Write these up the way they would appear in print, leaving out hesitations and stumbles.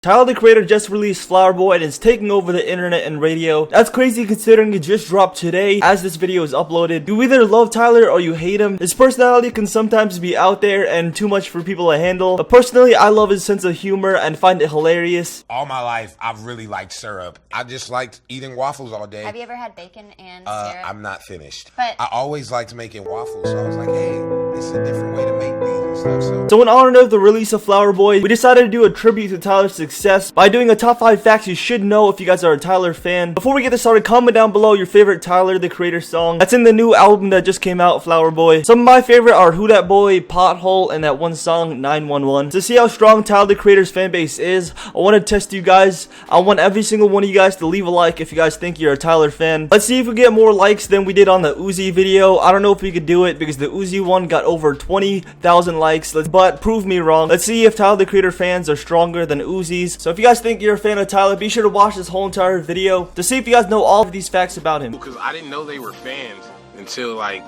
Tyler the Creator just released Flower Boy and is taking over the internet and radio. That's crazy considering it just dropped today as this video is uploaded. You either love Tyler or you hate him. His personality can sometimes be out there and too much for people to handle. But personally, I love his sense of humor and find it hilarious. All my life, I've really liked syrup. I just liked eating waffles all day. Have you ever had bacon and syrup? I'm not finished. But I always liked making waffles, so I was like, hey, it's a different way to make these and stuff. So in honor of the release of Flower Boy, we decided to do a tribute to Tyler's success by doing a top 5 facts you should know if you guys are a Tyler fan. Before we get this started, comment down below your favorite Tyler the Creator song that's in the new album that just came out, Flower Boy. Some of my favorite are Who Dat Boy, Pothole, and that one song 911. To see how strong Tyler the Creator's fan base is, I want to test you guys. I want every single one of you guys to leave a like if you guys think you're a Tyler fan. Let's see if we get more likes than we did on the Uzi video. I don't know if we could do it because the Uzi one got over 20,000 likes, but prove me wrong. Let's see if Tyler the Creator fans are stronger than Uzi's. So if you guys think you're a fan of Tyler, be sure to watch this whole entire video to see if you guys know all of these facts about him. Because I didn't know they were fans until like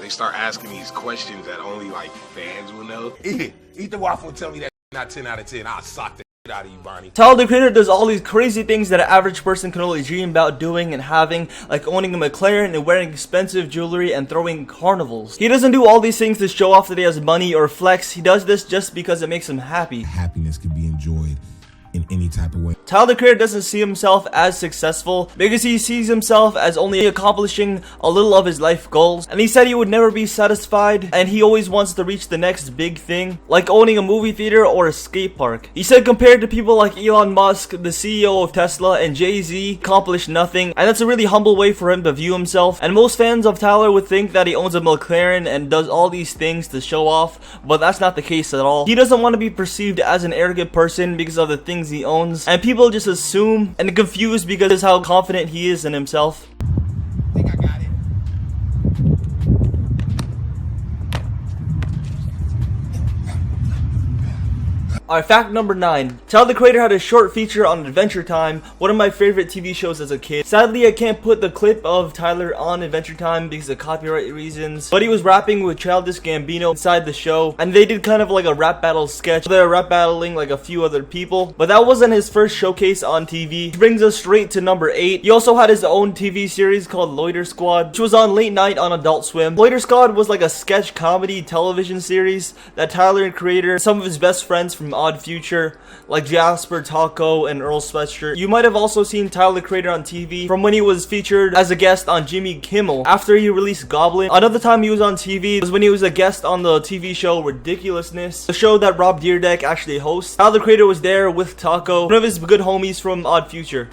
they start asking these questions that only like fans will know. Eat the waffle and tell me that not 10 out of 10. I'll sock the shit out of you, Bonnie. Tyler the Creator does all these crazy things that an average person can only dream about doing and having, like owning a McLaren and wearing expensive jewelry and throwing carnivals. He doesn't do all these things to show off that he has money or flex. He does this just because it makes him happy. Happiness can be enjoyed in any type of way. Tyler the Creator doesn't see himself as successful because he sees himself as only accomplishing a little of his life goals, and he said he would never be satisfied and he always wants to reach the next big thing, like owning a movie theater or a skate park. He said compared to people like Elon Musk, the CEO of Tesla, and Jay-Z, accomplished nothing, and that's a really humble way for him to view himself. And most fans of Tyler would think that he owns a McLaren and does all these things to show off, but that's not the case at all. He doesn't want to be perceived as an arrogant person because of the things he owns, and people just assume and confused because of how confident he is in himself. I think I got it. Alright, fact number 9. Tyler the Creator had a short feature on Adventure Time, one of my favorite TV shows as a kid. Sadly, I can't put the clip of Tyler on Adventure Time because of copyright reasons, but he was rapping with Childish Gambino inside the show, and they did kind of like a rap battle sketch. They were rap battling like a few other people, but that wasn't his first showcase on TV. Which brings us straight to number 8. He also had his own TV series called Loiter Squad, which was on late night on Adult Swim. Loiter Squad was like a sketch comedy television series that Tyler the Creator and some of his best friends from Odd Future, like Jasper, Taco, and Earl Sweatshirt. You might have also seen Tyler the Creator on TV from when he was featured as a guest on Jimmy Kimmel after he released Goblin. Another time he was on TV was when he was a guest on the TV show Ridiculousness, the show that Rob Dyrdek actually hosts. Tyler the Creator was there with Taco, one of his good homies from Odd Future.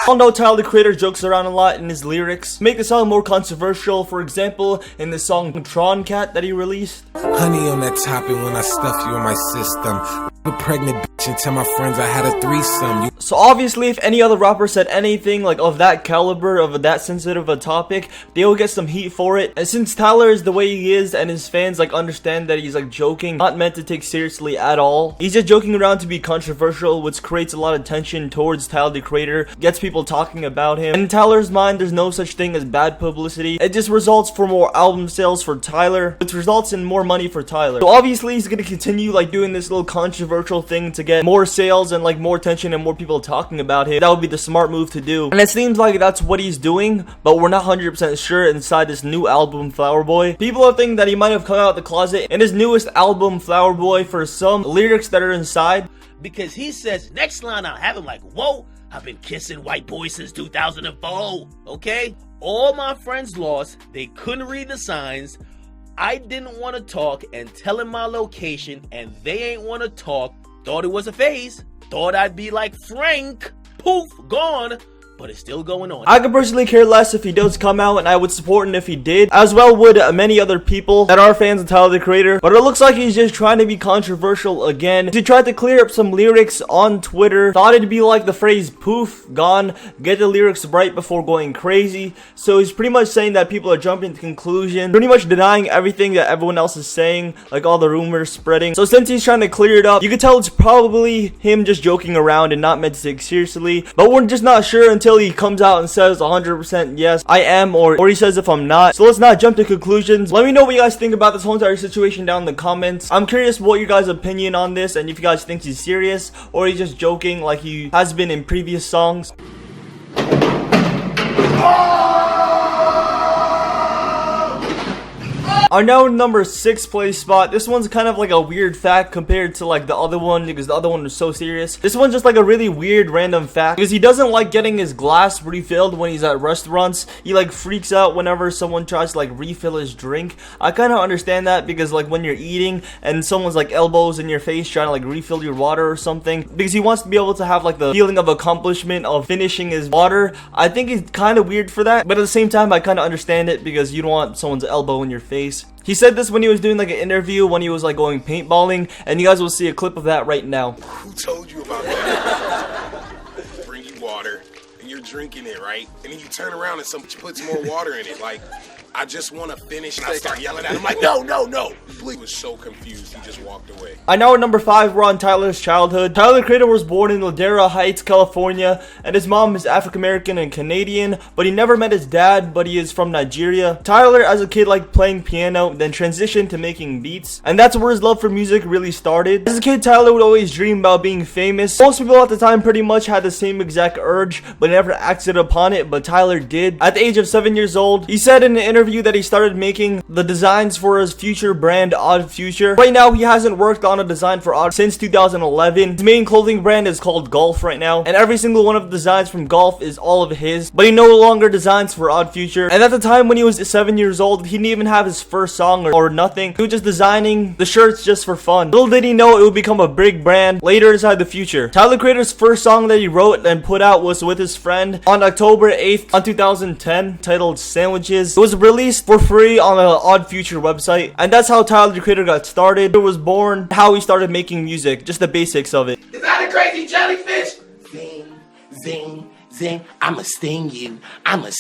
I know Tyler the Creator jokes around a lot in his lyrics, make the song more controversial. For example, in the song Tron Cat that he released. Honey on that topping when I stuff you in my system. A pregnant bitch and tell my friends I had a threesome. So obviously, if any other rapper said anything like of that caliber, of that sensitive a topic, they will get some heat for it. And since Tyler is the way he is and his fans like understand that he's like joking, not meant to take seriously at all, he's just joking around to be controversial, which creates a lot of tension towards Tyler the Creator, gets people talking about him. And in Tyler's mind, there's no such thing as bad publicity. It just results for more album sales for Tyler, which results in more money for Tyler. So obviously, he's gonna continue like doing this little controversial thing to get more sales and like more attention and more people talking about him. That would be the smart move to do, and it seems like that's what he's doing, but we're not 100% sure inside this new album Flower Boy. People are thinking that he might have come out of the closet in his newest album Flower Boy for some lyrics that are inside, because he says next line I'll have him like, whoa, I've been kissing white boys since 2004, okay? All my friends lost, they couldn't read the signs, I didn't want to talk and tell him my location, and they ain't want to talk, thought it was a phase, thought I'd be like Frank, poof, gone. But it's still going on. I could personally care less if he does come out, and I would support him if he did, as well would many other people that are fans of Tyler the Creator. But it looks like he's just trying to be controversial again. He tried to clear up some lyrics on Twitter, thought it'd be like the phrase poof, gone, get the lyrics right before going crazy. So he's pretty much saying that people are jumping to conclusions, pretty much denying everything that everyone else is saying, like all the rumors spreading. So since he's trying to clear it up, you can tell it's probably him just joking around and not meant to take seriously, but we're just not sure until until he comes out and says 100% yes, I am, or he says if I'm not. So let's not jump to conclusions. Let me know what you guys think about this whole entire situation down in the comments. I'm curious what your guys' opinion on this, and if you guys think he's serious or he's just joking like he has been in previous songs. Our now number 6 place spot. This one's kind of like a weird fact compared to like the other one, because the other one was so serious. This one's just like a really weird random fact, because he doesn't like getting his glass refilled when he's at restaurants. He like freaks out whenever someone tries to like refill his drink. I kind of understand that, because like when you're eating and someone's like elbows in your face trying to like refill your water or something, because he wants to be able to have like the feeling of accomplishment of finishing his water. I think it's kind of weird for that, but at the same time I kind of understand it, because you don't want someone's elbow in your face. He said this when he was doing like an interview when he was like going paintballing, and you guys will see a clip of that right now. Who told you about that? Bring you water, and you're drinking it, right? And then you turn around and somebody puts more water in it. Like, I just want to finish, and I start yelling at him like, no, no, no. He was so confused, he just walked away. I know at number 5, we're on Tyler's childhood. Tyler, the creator, was born in Ladera Heights, California, and his mom is African American and Canadian, but he never met his dad, but he is from Nigeria. Tyler, as a kid, liked playing piano, then transitioned to making beats, and that's where his love for music really started. As a kid, Tyler would always dream about being famous. Most people at the time pretty much had the same exact urge, but never acted upon it, but Tyler did. At the age of 7 years old, he said in an interview that he started making the designs for his future brand Odd Future. Right now he hasn't worked on a design for Odd since 2011. His main clothing brand is called Golf right now, and every single one of the designs from Golf is all of his, but he no longer designs for Odd Future. And at the time when he was 7 years old, he didn't even have his first song or nothing. He was just designing the shirts just for fun. Little did he know it would become a big brand later inside the future. Tyler, the Creator's first song that he wrote and put out was with his friend on October 8th on 2010, titled Sandwiches. It was released for free on the Odd Future website, and that's how Tyler, the Creator, got started. It was born, how he started making music, just the basics of it. Is that a crazy jellyfish? Zing, zing, zing, I'ma sting you,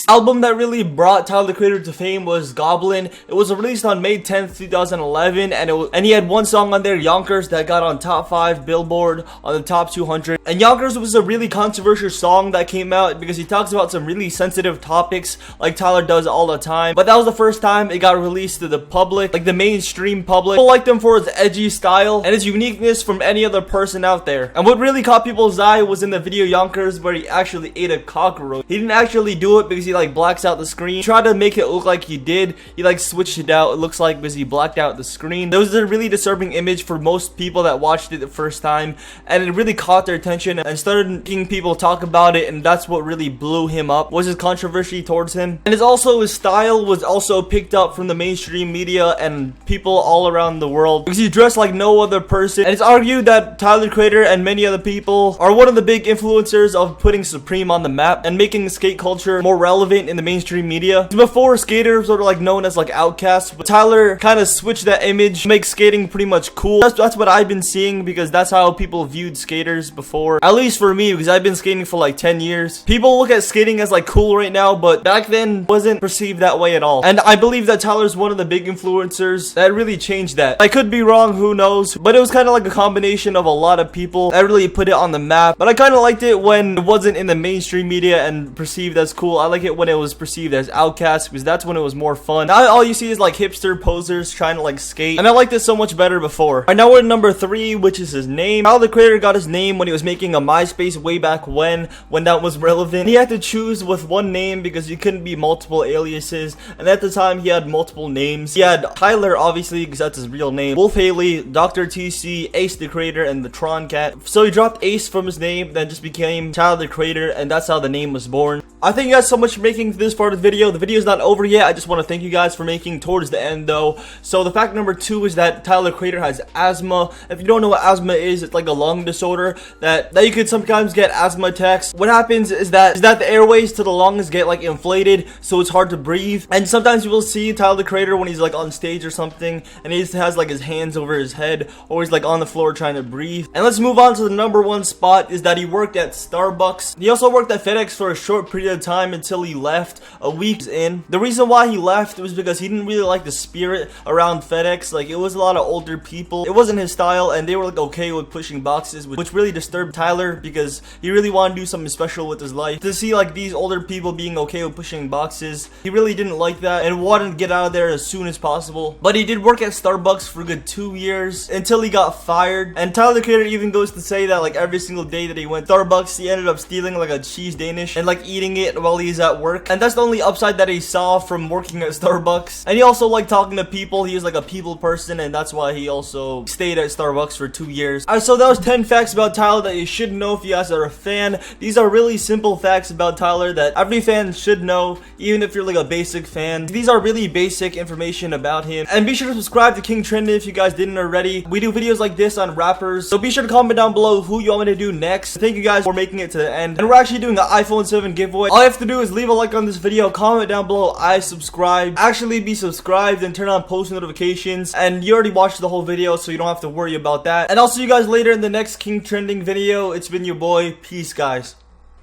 Album that really brought Tyler, the Creator, to fame was Goblin. It was released on May 10th, 2011, and he had one song on there, Yonkers, that got on top 5 Billboard on the top 200. And Yonkers was a really controversial song that came out because he talks about some really sensitive topics like Tyler does all the time. But that was the first time it got released to the public, like the mainstream public. People liked him for his edgy style and his uniqueness from any other person out there. And what really caught people's eye was in the video Yonkers, where he actually ate a cockroach. He didn't actually do it because he like blacks out the screen. He tried to make it look like he did. He like switched it out, it looks like, because he blacked out the screen. That was a really disturbing image for most people that watched it the first time, and it really caught their attention and started making people talk about it, and that's what really blew him up, was his controversy towards him. And his style was also picked up from the mainstream media and people all around the world, because he dressed like no other person. And it's argued that Tyler, the Creator, and many other people are one of the big influencers of putting Supreme on the map and making skate culture more relevant in the mainstream media. Before, skaters were like known as like outcasts, but Tyler kind of switched that image to make skating pretty much cool. That's what I've been seeing, because that's how people viewed skaters before, at least for me, because I've been skating for like 10 years. People look at skating as like cool right now, but back then wasn't perceived that way at all. And I believe that Tyler's one of the big influencers that really changed that. I could be wrong, who knows, but it was kind of like a combination of a lot of people that really put it on the map. But I kind of liked it when it wasn't in the mainstream media and perceived as cool. I like it when it was perceived as outcast, because that's when it was more fun. Now all you see is like hipster posers trying to like skate, and I liked it so much better before. Alright, now we're at number 3, which is his name. Tyler, the Creator, got his name when he was making a MySpace way back when that was relevant. He had to choose with one name because he couldn't be multiple aliases, and at the time he had multiple names. He had Tyler, obviously, because that's his real name, Wolf Haley, Dr. TC, Ace the Creator, and the Tron Cat. So he dropped Ace from his name, then just became Tyler, the Creator, and that's how the name was born. I thank you guys so much for making this part of the video. The video is not over yet. I just want to thank you guys for making towards the end though. So the fact number 2 is that Tyler, the Creator, has asthma. If you don't know what asthma is, it's like a lung disorder that you could sometimes get asthma attacks. What happens is that the airways to the lungs get like inflated, so it's hard to breathe. And sometimes you will see Tyler, the Creator, when he's like on stage or something, and he just has like his hands over his head, or he's like on the floor trying to breathe. And let's move on to the number 1 spot, is that he worked at Starbucks. He also worked at FedEx for a short period period of time until he left a week in. The reason why he left was because he didn't really like the spirit around FedEx. Like, it was a lot of older people. It wasn't his style, and they were like okay with pushing boxes, which really disturbed Tyler because he really wanted to do something special with his life. To see like these older people being okay with pushing boxes, he really didn't like that and wanted to get out of there as soon as possible. But he did work at Starbucks for a good 2 years until he got fired. And Tyler the Creator even goes to say that like every single day that he went to Starbucks, he ended up stealing like a cheese Danish and like eating it while he's at work. And that's the only upside that he saw from working at Starbucks. And he also liked talking to people. He was like a people person, and that's why he also stayed at Starbucks for 2 years. Alright, so that was 10 facts about Tyler that you should know if you guys are a fan. These are really simple facts about Tyler that every fan should know, even if you're like a basic fan. These are really basic information about him. And be sure to subscribe to King Trending if you guys didn't already. We do videos like this on rappers, so be sure to comment down below who you want me to do next. Thank you guys for making it to the end. And we're actually doing an iPhone 7 giveaway. All you have to do is leave a like on this video, comment down below I subscribe, actually be subscribed, and turn on post notifications. And you already watched the whole video, so you don't have to worry about that. And I'll see you guys later in the next King Trending video. It's been your boy. Peace, guys.